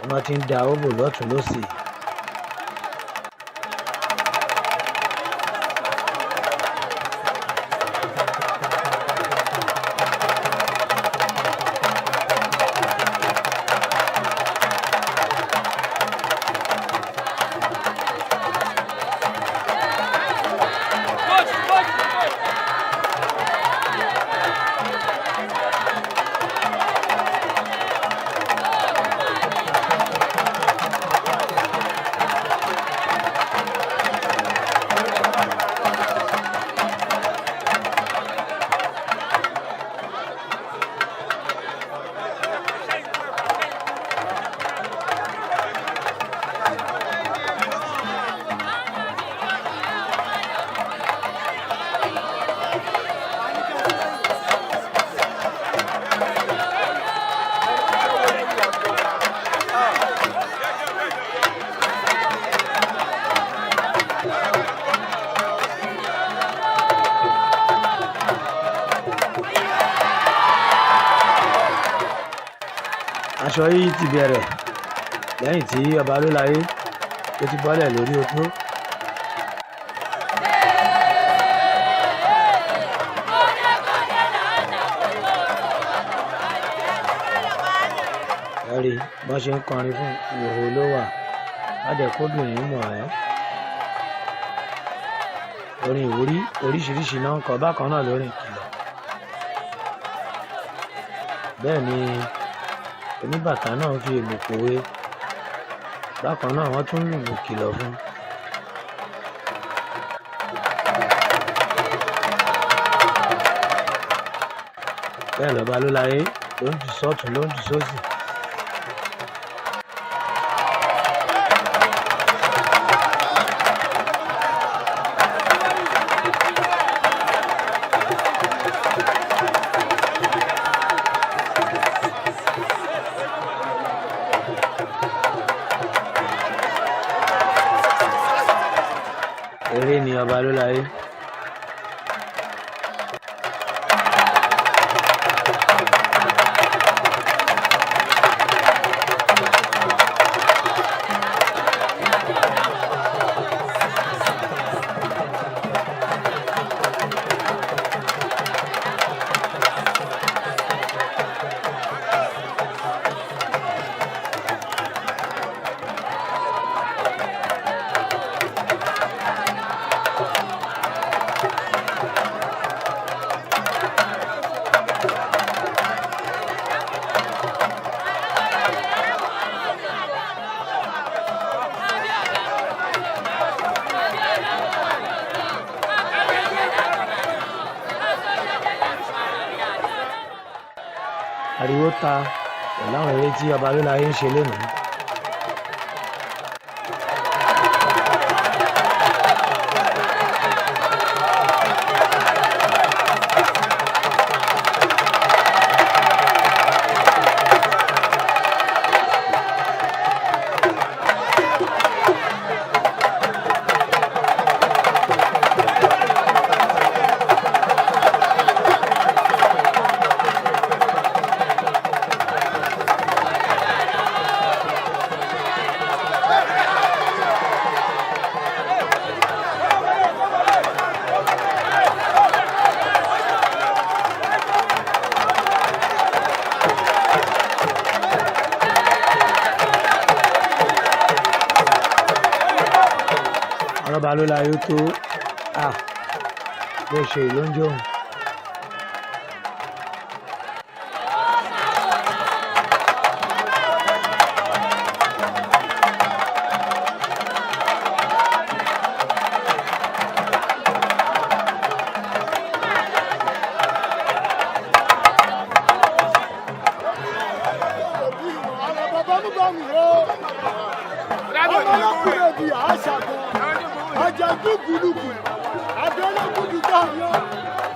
wọ́n ti ń da owó lọ́tún lọ́sì. Aṣọ yìí ti bẹ̀rẹ̀ lẹ́yìn tí ọba Olúláyé tó ti bọ́lẹ̀ lórí opó. Ẹ̀rí bọ́n ṣe ń kọrin fún ìhòòhò ló wà ládẹ̀kóbìnrin mọ̀ ẹ́. Orin ìwúrí oríṣiríṣi náà ń kọ bákan náà lórí ìkìlọ̀. Bẹ́ẹ̀ ni oníbàtà náà fi èlò pòwe bákan náà wọ́n tún lùlù kìlọ̀ fún. Bẹ́ẹ̀ lọ́ba Olúláyé ló ń jù sọ́tún ló ń jù sósì. Eré ni ọba Olúláyé. Ariwo ta pẹ̀lú àwọn eré tí ọba Lóláyé ń ṣe lénìí. Ọba Lóláyé tó bó ṣe ìlú ń jóun. Ajagun gulugu, abẹ́lẹ́ gudu dáhùn.